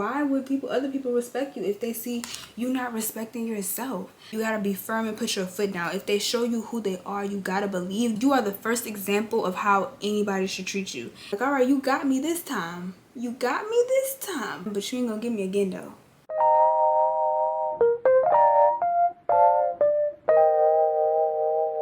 Why would other people respect you if they see you not respecting yourself? You gotta be firm and put your foot down. If they show you who they are, you gotta believe you are the first example of how anybody should treat you. Like, all right, you got me this time. You got me this time. But you ain't gonna get me again though.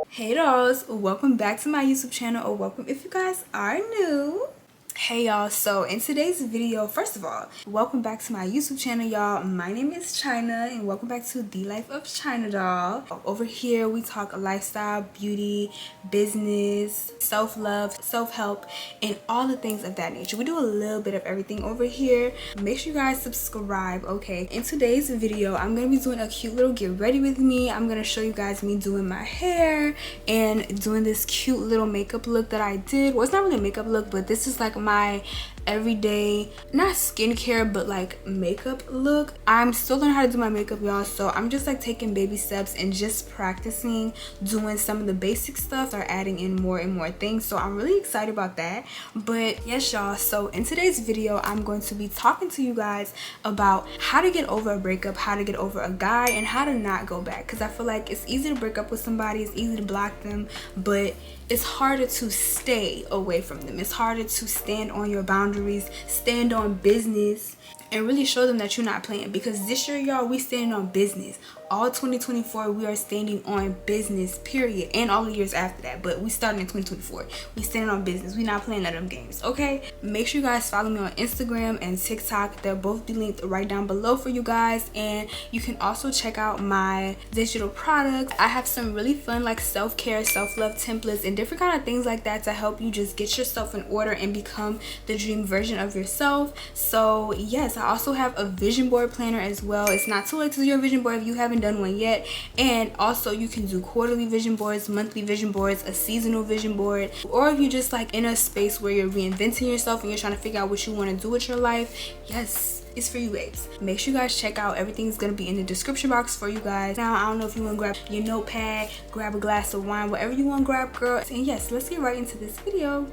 Hey dolls, welcome back to my YouTube channel, or welcome if you guys are new. Hey y'all, so in today's video, first of all, welcome back to my YouTube channel, y'all. My name is Chyna and welcome back to The Life of Chynadoll. Over here we talk lifestyle, beauty, business, self-love, self-help, and all the things of that nature. We do a little bit of everything over here. Make sure you guys subscribe, okay? In today's video, I'm gonna be doing a cute little get ready with me. I'm gonna show you guys me doing my hair and doing this cute little makeup look that I did. Well, it's not really a makeup look, but this is like my everyday, not skincare, but like makeup look. I'm still learning how to do my makeup, y'all, so I'm just like taking baby steps and just practicing doing some of the basic stuff or adding in more and more things. So I'm really excited about that. But yes, y'all, so in today's video I'm going to be talking to you guys about how to get over a breakup, how to get over a guy, and how to not go back, because I feel like it's easy to break up with somebody, it's easy to block them, but it's harder to stay away from them. It's harder to stand on your boundaries, stand on business, and really show them that you're not playing. Because this year, y'all, we standing on business. All 2024, we are standing on business, period. And all the years after that. But we started in 2024. We standing on business. We not playing none of them games, okay? Make sure you guys follow me on Instagram and TikTok. They'll both be linked right down below for you guys. And you can also check out my digital products. I have some really fun like self-care, self-love templates and different kind of things like that to help you just get yourself in order and become the dream version of yourself. So yes, I also have a vision board planner as well. It's not too late to do your vision board if you haven't done one yet. And also you can do quarterly vision boards, monthly vision boards, a seasonal vision board, or if you're just like in a space where you're reinventing yourself and you're trying to figure out what you want to do with your life, yes, it's for you babes. Make sure you guys check out, everything's gonna be in the description box for you guys. Now I don't know if you want to grab your notepad, grab a glass of wine, whatever you want to grab, girl. And yes, let's get right into this video.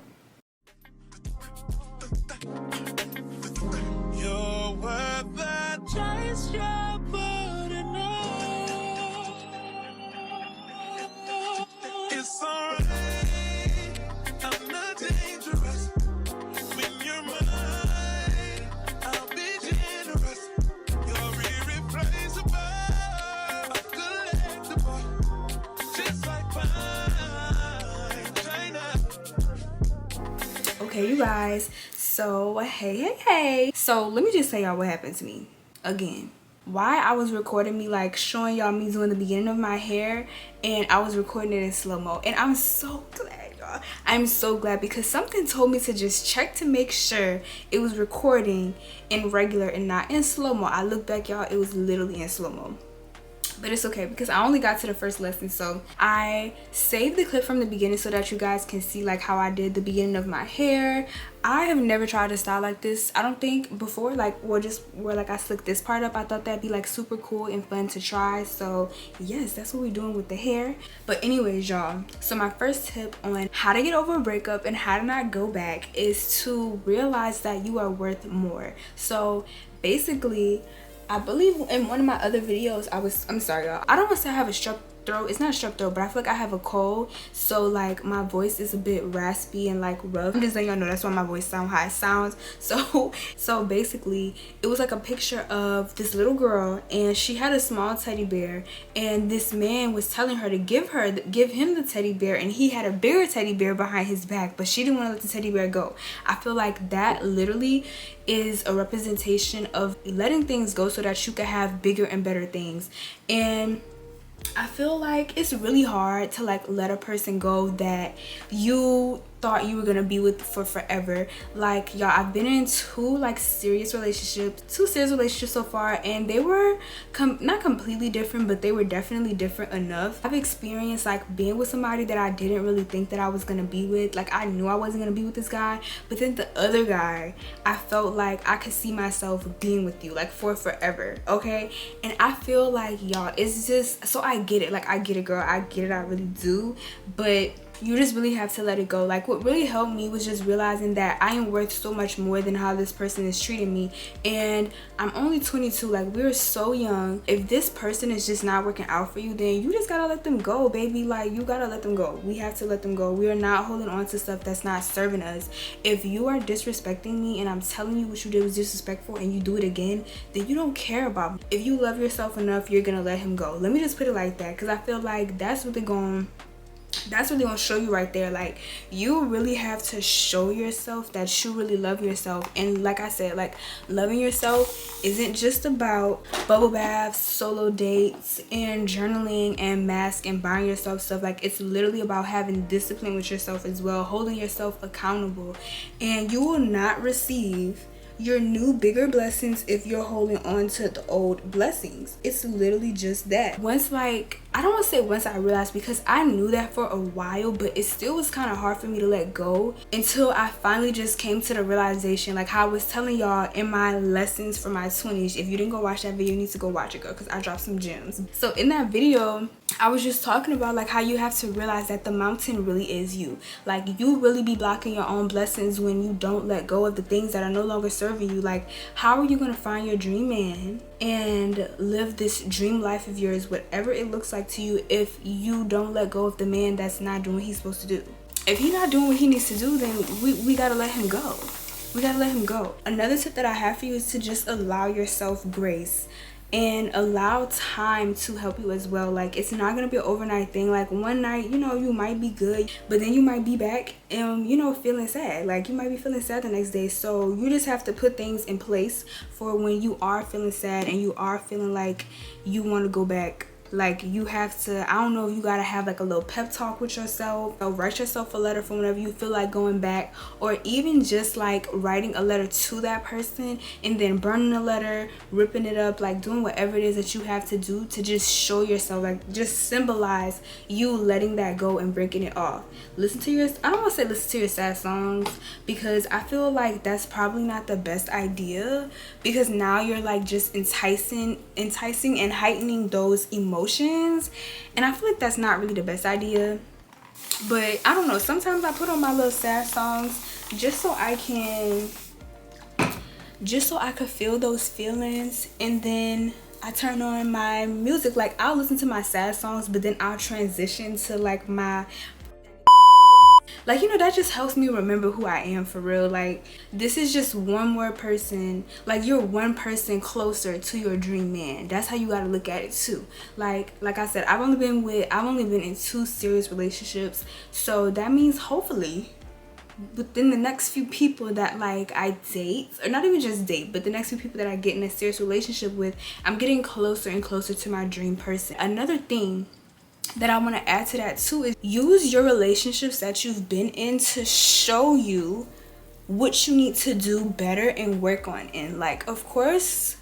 Okay, you guys, so hey, so let me just say y'all what happened to me again. Why I was recording me like showing y'all me doing the beginning of my hair, and I was recording it in slow-mo, and I'm so glad, y'all. I'm so glad, because something told me to just check to make sure it was recording in regular and not in slow-mo. I look back, y'all, it was literally in slow-mo. But it's okay, because I only got to the first lesson, so I saved the clip from the beginning so that you guys can see like how I did the beginning of my hair. I have never tried a style like this, I don't think, before, like where like I slicked this part up. I thought that'd be like super cool and fun to try. So yes, that's what we're doing with the hair. But anyways, y'all, so my first tip on how to get over a breakup and how to not go back is to realize that you are worth more. So basically, I believe in one of my other videos, I'm sorry y'all, I don't want to say I have a strep throat. It's not a strep throat, but I feel like I have a cold, so like my voice is a bit raspy and like rough. I'm just letting y'all know that's why my voice sounds how it sounds. So basically it was like a picture of this little girl, and she had a small teddy bear, and this man was telling her to give him the teddy bear, and he had a bigger teddy bear behind his back, but she didn't want to let the teddy bear go. I feel like that literally is a representation of letting things go so that you can have bigger and better things. And I feel like it's really hard to like let a person go that you thought you were gonna be with for forever. Like y'all, I've been in two serious relationships so far, and they were not completely different, but they were definitely different enough. I've experienced like being with somebody that I didn't really think that I was gonna be with. Like I knew I wasn't gonna be with this guy, but then the other guy, I felt like I could see myself being with you like for forever, okay? And I feel like y'all, it's just, so I get it, like I get it, girl, I get it, I really do. But you just really have to let it go. Like, what really helped me was just realizing that I am worth so much more than how this person is treating me. And I'm only 22. Like, we're so young. If this person is just not working out for you, then you just gotta let them go, baby. Like, you gotta let them go. We have to let them go. We are not holding on to stuff that's not serving us. If you are disrespecting me and I'm telling you what you did was disrespectful and you do it again, then you don't care about me. If you love yourself enough, you're gonna let him go. Let me just put it like that, because I feel like that's what they're gonna show you right there. Like, you really have to show yourself that you really love yourself. And like I said, like, loving yourself isn't just about bubble baths, solo dates, and journaling and mask and buying yourself stuff. Like, it's literally about having discipline with yourself as well, holding yourself accountable. And you will not receive your new bigger blessings if you're holding on to the old blessings. It's literally just that. Once, like, I don't want to say once I realized, because I knew that for a while, but it still was kind of hard for me to let go until I finally just came to the realization, like how I was telling y'all in my lessons for my 20s. If you didn't go watch that video, you need to go watch it, girl, because I dropped some gems. So in that video, I was just talking about like how you have to realize that the mountain really is you. Like, you really be blocking your own blessings when you don't let go of the things that are no longer serving you. Like, how are you going to find your dream man and live this dream life of yours, whatever it looks like to you, if you don't let go of the man that's not doing what he's supposed to do? If he's not doing what he needs to do, then we gotta let him go. We gotta let him go. Another tip that I have for you is to just allow yourself grace and allow time to help you as well. Like, it's not gonna be an overnight thing. Like, one night, you know, you might be good, but then you might be back and, you know, feeling sad. Like, you might be feeling sad the next day. So you just have to put things in place for when you are feeling sad and you are feeling like you want to go back. Like, you have to, I don't know, if you gotta have like a little pep talk with yourself, or write yourself a letter for whenever you feel like going back, or even just like writing a letter to that person and then burning the letter, ripping it up, like doing whatever it is that you have to do to just show yourself, like just symbolize you letting that go and breaking it off. Listen to your, I don't want to say listen to your sad songs, because I feel like that's probably not the best idea, because now you're like just enticing and heightening those emotions, and I feel like that's not really the best idea. But I don't know, sometimes I put on my little sad songs just so I could feel those feelings, and then I turn on my music. Like, I'll listen to my sad songs, but then I'll transition to like my, like, you know, that just helps me remember who I am for real. Like, this is just one more person. Like, you're one person closer to your dream man. That's how you gotta look at it too. Like I said, I've only been in 2 serious relationships. So that means hopefully within the next few people that like I date, or not even just date, but the next few people that I get in a serious relationship with, I'm getting closer and closer to my dream person. Another thing that I want to add to that too is use your relationships that you've been in to show you what you need to do better and work on. And like, of course,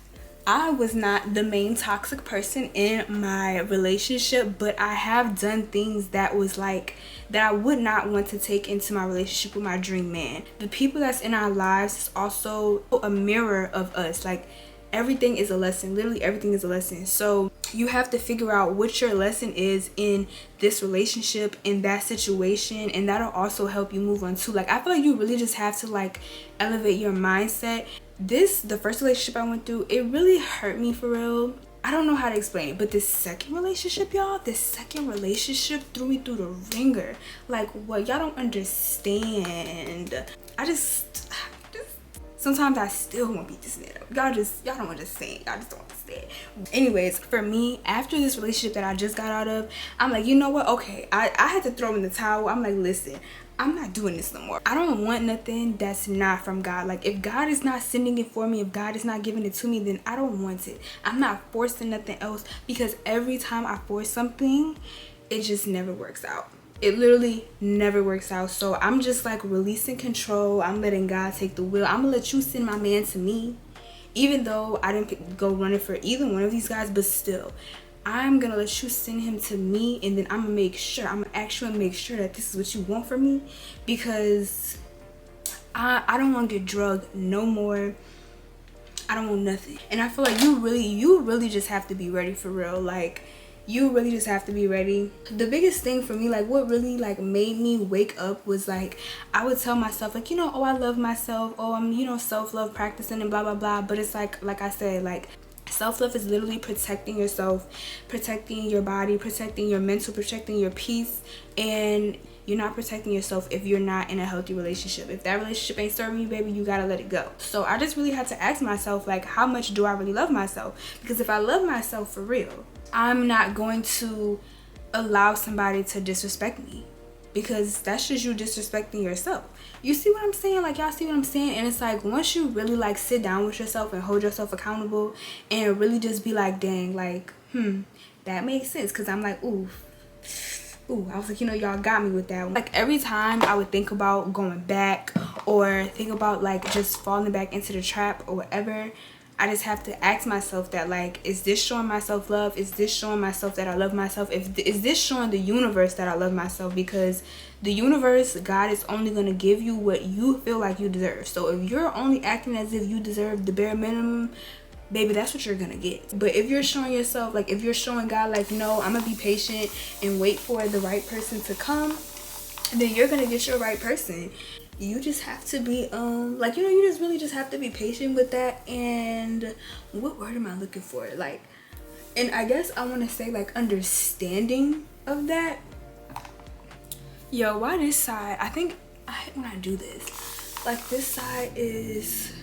I was not the main toxic person in my relationship, but I have done things that was like that I would not want to take into my relationship with my dream man. The people that's in our lives is also a mirror of us. Like, everything is a lesson. Literally everything is a lesson. So you have to figure out what your lesson is in this relationship, in that situation, and that'll also help you move on too. Like, I feel like you really just have to like elevate your mindset. The first relationship I went through, it really hurt me for real. I don't know how to explain it, but this second relationship, y'all, threw me through the ringer. Like, what? Y'all don't understand. Sometimes I still won't beat this man up. Y'all don't understand. Y'all just don't understand. Anyways, for me, after this relationship that I just got out of, I'm like, you know what? Okay, I had to throw in the towel. I'm like, listen, I'm not doing this no more. I don't want nothing that's not from God. Like, if God is not sending it for me, if God is not giving it to me, then I don't want it. I'm not forcing nothing else, because every time I force something, it just never works out. It literally never works out. So I'm just like releasing control. I'm letting God take the wheel. I'm gonna let you send my man to me, even though I didn't go running for either one of these guys, but still, I'm gonna let you send him to me, and then I'm gonna actually make sure that this is what you want from me, because I don't want to get drugged no more. I don't want nothing. And I feel like you really just have to be ready for real. Like, you really just have to be ready. The biggest thing for me, like what really like made me wake up was like I would tell myself like, you know, oh, I love myself, oh, I'm, you know, self-love practicing and blah blah blah. But it's like I said, like self-love is literally protecting yourself, protecting your body, protecting your mental, protecting your peace. And you're not protecting yourself if you're not in a healthy relationship. If that relationship ain't serving you, baby, you gotta let it go. So I just really had to ask myself, like, how much do I really love myself? Because if I love myself for real, I'm not going to allow somebody to disrespect me, because that's just you disrespecting yourself. You see what I'm saying? Like, y'all see what I'm saying? And it's like, once you really like sit down with yourself and hold yourself accountable and really just be like, dang, like, that makes sense. Because I'm like, ooh, I was like, you know, y'all got me with that one. Like every time I would think about going back or think about like just falling back into the trap or whatever, I just have to ask myself that, like, is this showing myself love? Is this showing myself that I love myself? Is this showing the universe that I love myself? Because the universe, God, is only going to give you what you feel like you deserve. So if you're only acting as if you deserve the bare minimum, baby, that's what you're gonna get. But if you're showing yourself, like if you're showing God like, no, I'm gonna be patient and wait for the right person to come, then you're gonna get your right person. You just have to be like, you know, you just really just have to be patient with that. And what word am I looking for? Like, and I guess I want to say like understanding of that. Yo, why this side? I think when I do this, like this side is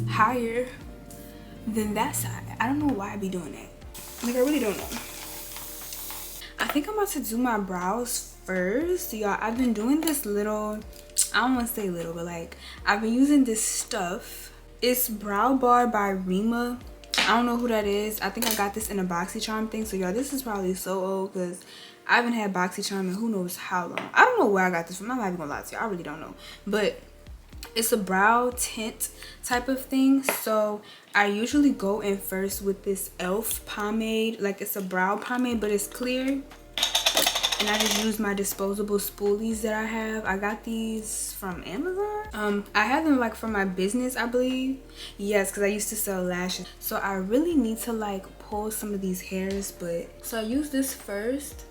higher than that side. I don't know why I be doing that. Like, I really don't know. I think I'm about to do my brows first. Y'all, I've been doing this little, I don't want to say little, but like I've been using this stuff. It's Brow Bar by Rima. I don't know who that is. I think I got this in a BoxyCharm thing. So y'all, this is probably so old because I haven't had BoxyCharm in who knows how long. I don't know where I got this from. I'm not even gonna lie to you, I really don't know. But it's a brow tint type of thing. So I usually go in first with this ELF pomade. Like, it's a brow pomade, but it's clear. And I just use my disposable spoolies that I have. I got these from Amazon. I have them like for my business, I believe. Yes, because I used to sell lashes. So I really need to like pull some of these hairs. But so I use this first.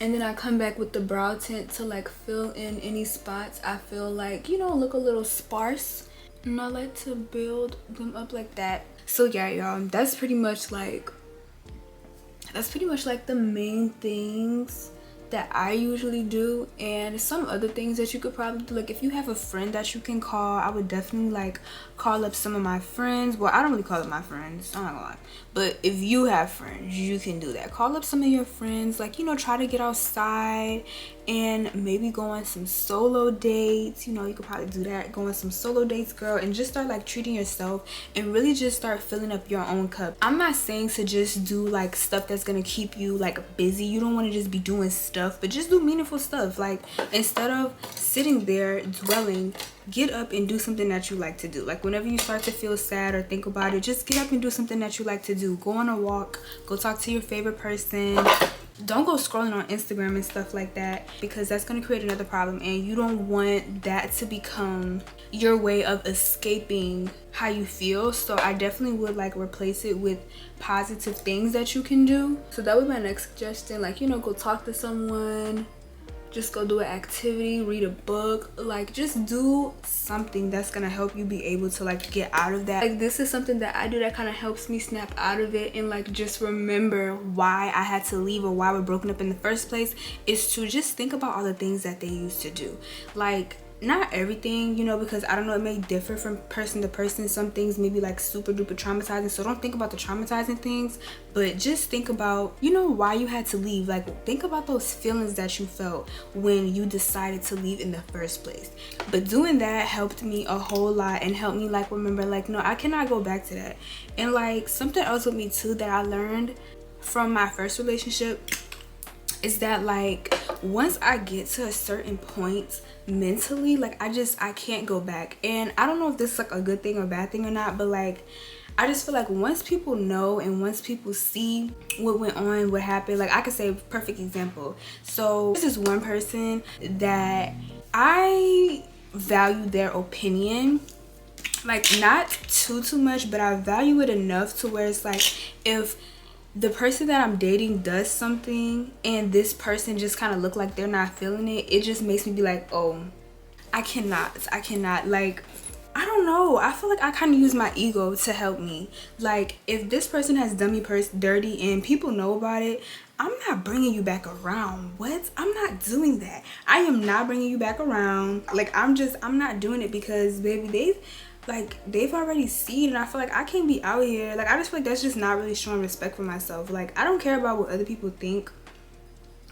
And then I come back with the brow tint to like fill in any spots I feel like, you know, look a little sparse. And I like to build them up like that. So yeah, y'all, that's pretty much like the main things that I usually do. And some other things that you could probably do, like if you have a friend that you can call, I would definitely like call up some of my friends. Well, I don't really call up my friends, I'm not gonna lie, but if you have friends, you can do that. Call up some of your friends, like, you know, try to get outside and maybe go on some solo dates. You know, you could probably do that, go on some solo dates, girl, and just start like treating yourself and really just start filling up your own cup. I'm not saying to just do like stuff that's gonna keep you like busy. You don't want to just be doing stuff, but just do meaningful stuff. Like, instead of sitting there dwelling, get up and do something that you like to do. Like, whenever you start to feel sad or think about it, just get up and do something that you like to do. Go on a walk, go talk to your favorite person. Don't go scrolling on Instagram and stuff like that, because that's going to create another problem, and you don't want that to become your way of escaping how you feel. So I definitely would like replace it with positive things that you can do. So that was my next suggestion. Like, you know, go talk to someone, just go do an activity, read a book, like just do something that's gonna help you be able to like get out of that. Like, this is something that I do that kind of helps me snap out of it and like just remember why I had to leave or why we're broken up in the first place, is to just think about all the things that they used to do. Like, not everything, you know, because I don't know, it may differ from person to person. Some things may be like super duper traumatizing, so don't think about the traumatizing things, but just think about, you know, why you had to leave. Like, think about those feelings that you felt when you decided to leave in the first place. But doing that helped me a whole lot and helped me like remember, like, no, I cannot go back to that. And like, something else with me too that I learned from my first relationship is that like, once I get to a certain point mentally, like I can't go back. And I don't know if this is like a good thing or bad thing or not, but like, I just feel like once people know and once people see what went on, what happened, like I could say a perfect example. So this is one person that I value their opinion, like not too much, but I value it enough to where it's like, if the person that I'm dating does something and this person just kind of look like they're not feeling it, it just makes me be like, oh, I cannot, like, I don't know. I feel like I kind of use my ego to help me. Like, if this person has done me dirty and people know about it, I'm not bringing you back around. What? I'm not doing that. I am not bringing you back around. Like, I'm not doing it because, baby, they've already seen, and I feel like I can't be out here. Like, I just feel like that's just not really showing respect for myself. Like, I don't care about what other people think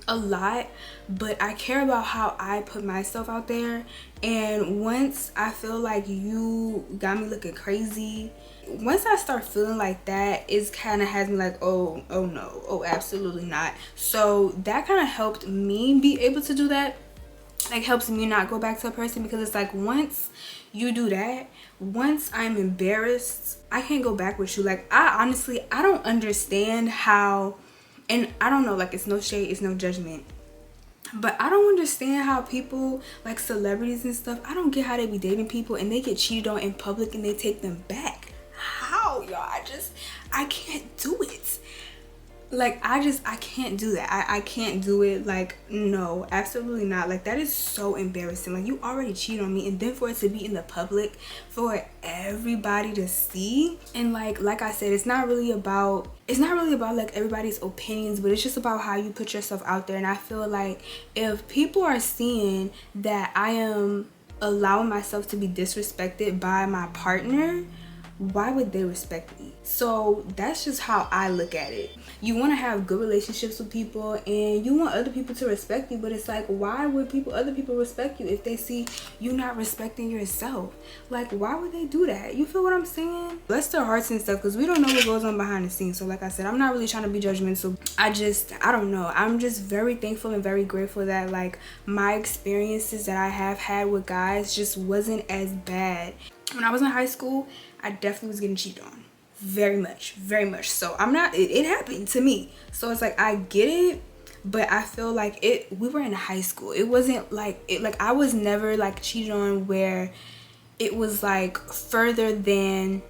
a lot, but I care about how I put myself out there. And once I feel like you got me looking crazy, once I start feeling like that, it kind of has me like, oh no, oh absolutely not. So that kind of helped me be able to do that. Like, helps me not go back to a person, because it's like, once you do that, once I'm embarrassed, I can't go back with you. Like, I don't understand how, and I don't know, like, it's no shade, it's no judgment, but I don't understand how people, like celebrities and stuff, I don't get how they be dating people and they get cheated on in public and they take them back. How, y'all? I can't do it. Like, I can't do that. I can't do it. Like, no, absolutely not. Like, that is so embarrassing. Like, you already cheated on me, and then for it to be in the public for everybody to see. And like I said, it's not really about like everybody's opinions, but it's just about how you put yourself out there. And I feel like if people are seeing that I am allowing myself to be disrespected by my partner, why would they respect me? So that's just how I look at it. You want to have good relationships with people and you want other people to respect you, but it's like, why would other people respect you if they see you not respecting yourself? Like, why would they do that? You feel what I'm saying? Bless their hearts and stuff, because we don't know what goes on behind the scenes. So like I said, I'm not really trying to be judgmental. I don't know. I'm just very thankful and very grateful that, like, my experiences that I have had with guys just wasn't as bad. When I was in high school, I definitely was getting cheated on. Very much so. It happened to me. So it's like, I get it, but I feel like we were in high school. It wasn't like I was never like cheated on where it was like further than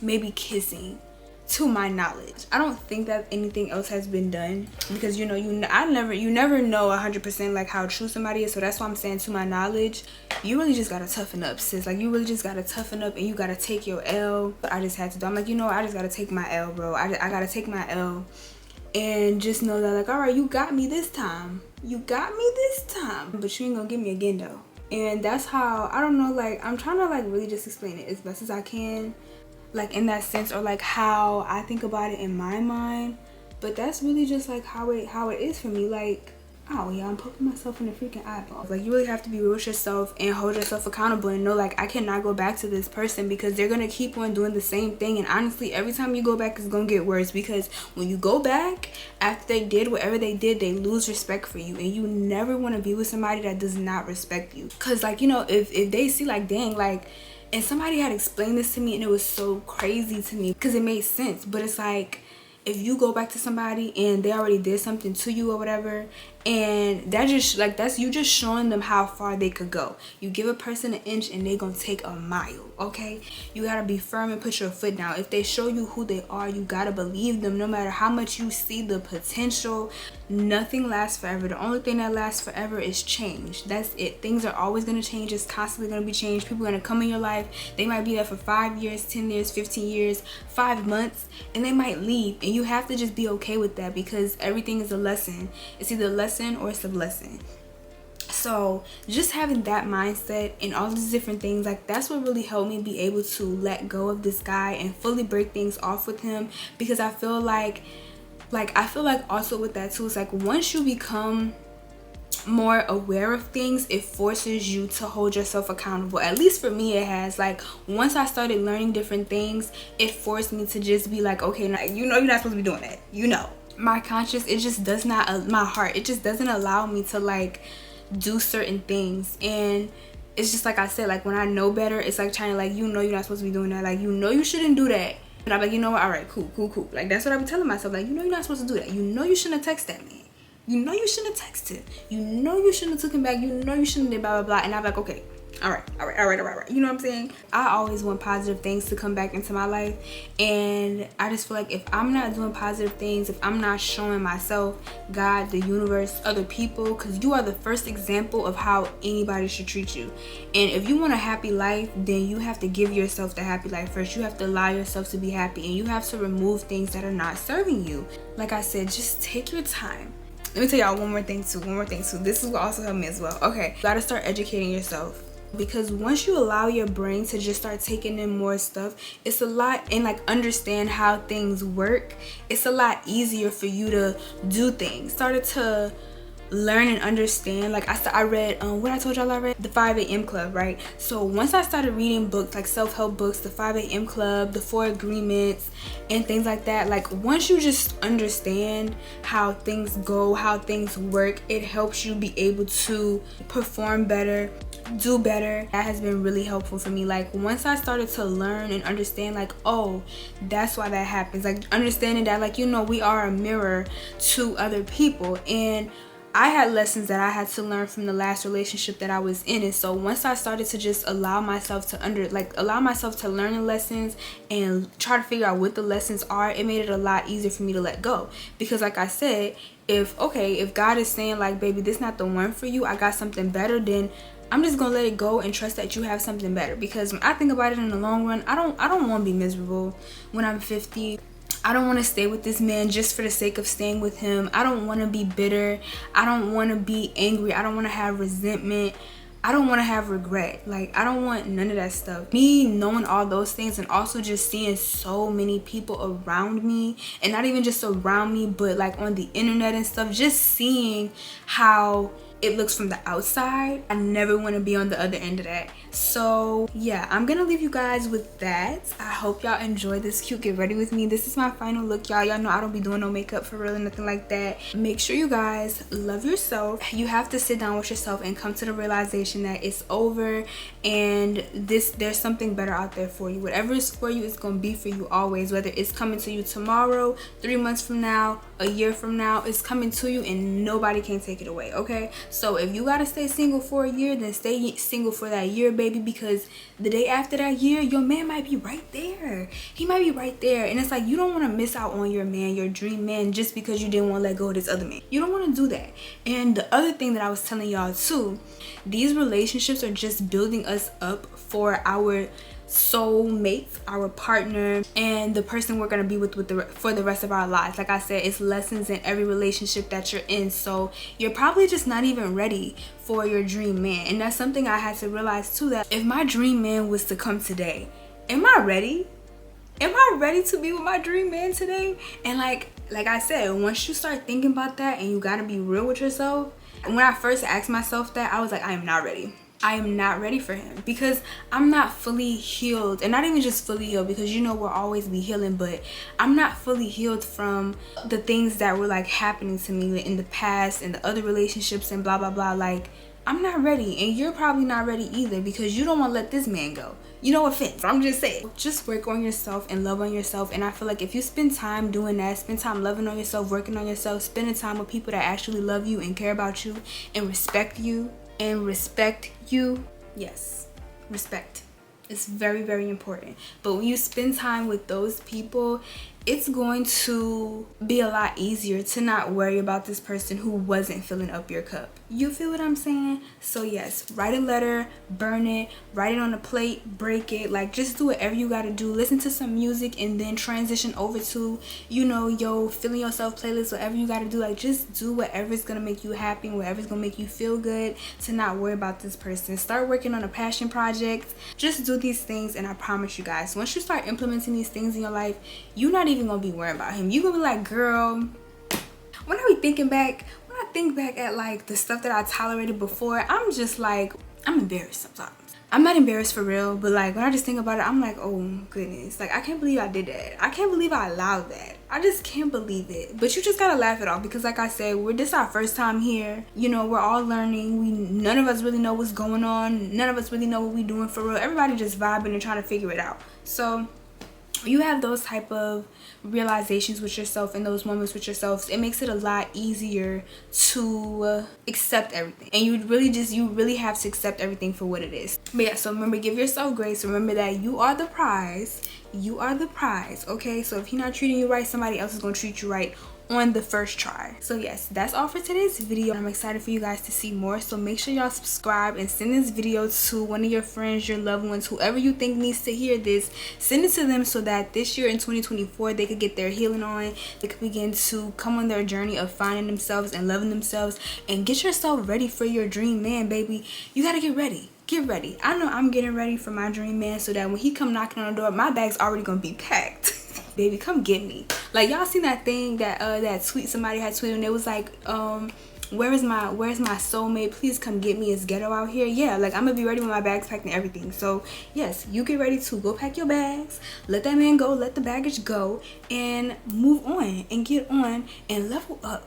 maybe kissing, to my knowledge. I don't think that anything else has been done, because you never know 100% like how true somebody is. So that's why I'm saying, to my knowledge, you really just gotta toughen up, sis. Like, you really just gotta toughen up and you gotta take your L. But I just had to do. I'm like, I just gotta take my L, bro. I gotta take my L and just know that, like, all right, you got me this time. But you ain't gonna get me again though. And that's how, I don't know, like, I'm trying to like really just explain it as best as I can, like, in that sense, or like how I think about it in my mind. But that's really just like how it is for me. Like, oh yeah, I'm poking myself in the freaking eyeball. Like, you really have to be real with yourself and hold yourself accountable and know, like, I cannot go back to this person, because they're gonna keep on doing the same thing. And honestly, every time you go back, it's gonna get worse, because when you go back after they did whatever they did, they lose respect for you. And you never want to be with somebody that does not respect you. Because, like, if they see, like, dang, like, and somebody had explained this to me and it was so crazy to me because it made sense. But it's like, if you go back to somebody and they already did something to you or whatever, and that just like, that's you just showing them how far they could go. You give a person an inch and they gonna take a mile. Okay, you gotta be firm and put your foot down. If they show you who they are, you gotta believe them, no matter how much you see the potential. Nothing lasts forever. The only thing that lasts forever is change. That's it. Things are always gonna change. It's constantly gonna be changed. People are gonna come in your life. They might be there for 5 years, 10 years, 15 years, 5 months, and they might leave. And you have to just be okay with that, because everything is a lesson. It's either a lesson or it's a blessing. So just having that mindset and all these different things, like, that's what really helped me be able to let go of this guy and fully break things off with him. Because I feel like also with that too, it's like, once you become more aware of things, it forces you to hold yourself accountable. At least for me, it has. Like, once I started learning different things, it forced me to just be like, okay, now, you're not supposed to be doing that. My conscience, it just does not, my heart, it just doesn't allow me to like do certain things. And it's just like I said, like, when I know better, it's like trying to, like, you're not supposed to be doing that. Like, you shouldn't do that. But I'm like, you know what, all right, cool. Like, that's what I be telling myself. Like, you're not supposed to do that. You shouldn't have texted that man. You shouldn't have texted. You shouldn't have took him back. You shouldn't have blah, blah, blah. And I'm like, okay, All right. You know what I'm saying? I always want positive things to come back into my life. And I just feel like if I'm not doing positive things, if I'm not showing myself, God, the universe, other people, because you are the first example of how anybody should treat you. And if you want a happy life, then you have to give yourself the happy life first. You have to allow yourself to be happy. And you have to remove things that are not serving you. Like I said, just take your time. Let me tell y'all one more thing too. This is what also helped me as well. Okay, you gotta start educating yourself. Because once you allow your brain to just start taking in more stuff, it's a lot, and like understand how things work, it's a lot easier for you to do things. Started to learn and understand. Like I read what I told y'all I read, the 5 a.m. Club, right? So once I started reading books like self-help books, the 5 a.m. Club, the 4 Agreements, and things like that, like once you just understand how things go, how things work, it helps you be able to perform better, do better. That has been really helpful for me. Like once I started to learn and understand, like, oh, that's why that happens, like understanding that, like, you know, we are a mirror to other people. And I had lessons that I had to learn from the last relationship that I was in. And so once I started to just allow myself to learn the lessons and try to figure out what the lessons are, it made it a lot easier for me to let go. Because like I said, if God is saying like, baby, this not the one for you, I got something better, then I'm just gonna let it go and trust that you have something better. Because when I think about it in the long run, I don't want to be miserable when I'm 50. I don't want to stay with this man just for the sake of staying with him. I don't want to be bitter. I don't want to be angry. I don't want to have resentment. I don't want to have regret. Like, I don't want none of that stuff. Me knowing all those things, and also just seeing so many people around me, and not even just around me, but like on the internet and stuff, just seeing how it looks from the outside. I never want to be on the other end of that. So yeah, I'm gonna leave you guys with that. I hope y'all enjoy this cute get ready with me. This is my final look, y'all. Y'all know I don't be doing no makeup for real or nothing like that. Make sure you guys love yourself. You have to sit down with yourself and come to the realization that it's over, and there's something better out there for you. Whatever is for you is gonna be for you always. Whether it's coming to you tomorrow, 3 months from now, a year from now, it's coming to you and nobody can take it away. Okay, so if you gotta stay single for a year, then stay single for that year, baby, because the day after that year, your man might be right there. He might be right there. And it's like, you don't want to miss out on your man, your dream man, just because you didn't want to let go of this other man. You don't want to do that. And the other thing that I was telling y'all too, these relationships are just building us up for our soulmates, our partner, and the person we're gonna be with for the rest of our lives. Like I said, it's lessons in every relationship that you're in. So you're probably just not even ready for your dream man. And that's something I had to realize too, that if my dream man was to come today, am I ready? Am I ready to be with my dream man today? And like I said, once you start thinking about that, and you gotta be real with yourself. When I first asked myself that, I was like, I am not ready. I am not ready for him, because I'm not fully healed. And not even just fully healed, because you know we'll always be healing, but I'm not fully healed from the things that were like happening to me in the past and the other relationships and blah blah blah. Like, I'm not ready, and you're probably not ready either, because you don't want to let this man go. You know, offense, I'm just saying. Just work on yourself and love on yourself. And I feel like if you spend time doing that, spend time loving on yourself, working on yourself, spending time with people that actually love you and care about you and respect you, yes, respect, it's very, very important. But when you spend time with those people, it's going to be a lot easier to not worry about this person who wasn't filling up your cup. You feel what I'm saying? So yes, write a letter, burn it, write it on a plate, break it. Like, just do whatever you gotta do. Listen to some music and then transition over to, you know, yo feeling yourself playlist, whatever you gotta do. Like, just do whatever's gonna make you happy and whatever's gonna make you feel good, to not worry about this person. Start working on a passion project. Just do these things, and I promise you guys, once you start implementing these things in your life, you're not even gonna be worried about him. You're gonna be like, girl, when I think back at like the stuff that I tolerated before, I'm just like, I'm embarrassed sometimes. I'm not embarrassed for real, but like when I just think about it, I'm like, oh goodness, like I can't believe I did that. I can't believe I allowed that. I just can't believe it. But you just gotta laugh it off, because like I said, this is our first time here. You know, we're all learning. None of us really know what's going on. None of us really know what we're doing for real. Everybody just vibing and trying to figure it out. So you have those type of realizations with yourself and those moments with yourself, it makes it a lot easier to accept everything. And you really have to accept everything for what it is. But yeah, so remember, give yourself grace. Remember that you are the prize. You are the prize, okay? So if he's not treating you right, somebody else is going to treat you right on the first try. So yes, that's all for today's video. I'm excited for you guys to see more, so make sure y'all subscribe and send this video to one of your friends, your loved ones, whoever you think needs to hear this. Send it to them so that this year in 2024 they could get their healing on. They could begin to come on their journey of finding themselves and loving themselves. And get yourself ready for your dream man, baby. You gotta get ready. Get ready. I know I'm getting ready for my dream man, so that when he come knocking on the door, my bag's already gonna be packed. Baby, come get me. Like, y'all seen that thing that that tweet somebody had tweeted, and it was like, where's my soulmate? Please come get me. It's ghetto out here. Yeah, like, I'm gonna be ready with my bags packed and everything. So yes, you get ready to go pack your bags, let that man go, let the baggage go, and move on and get on and level up.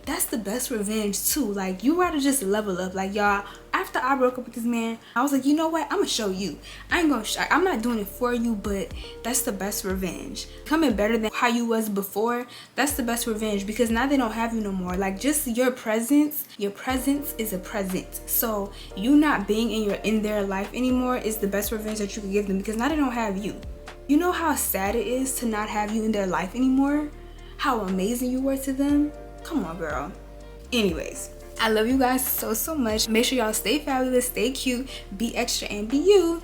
That's the best revenge too. Like, you gotta just level up. Like, y'all, after I broke up with this man, I was like, you know what, I'm gonna show you. I'm not doing it for you, but that's the best revenge. Coming better than how you was before, that's the best revenge, because now they don't have you no more. Like, just your presence is a present. So you not being in their life anymore is the best revenge that you can give them, because now they don't have you. You know how sad it is to not have you in their life anymore? How amazing you were to them? Come on, girl. Anyways, I love you guys so much. Make sure y'all stay fabulous, stay cute, be extra, and be you.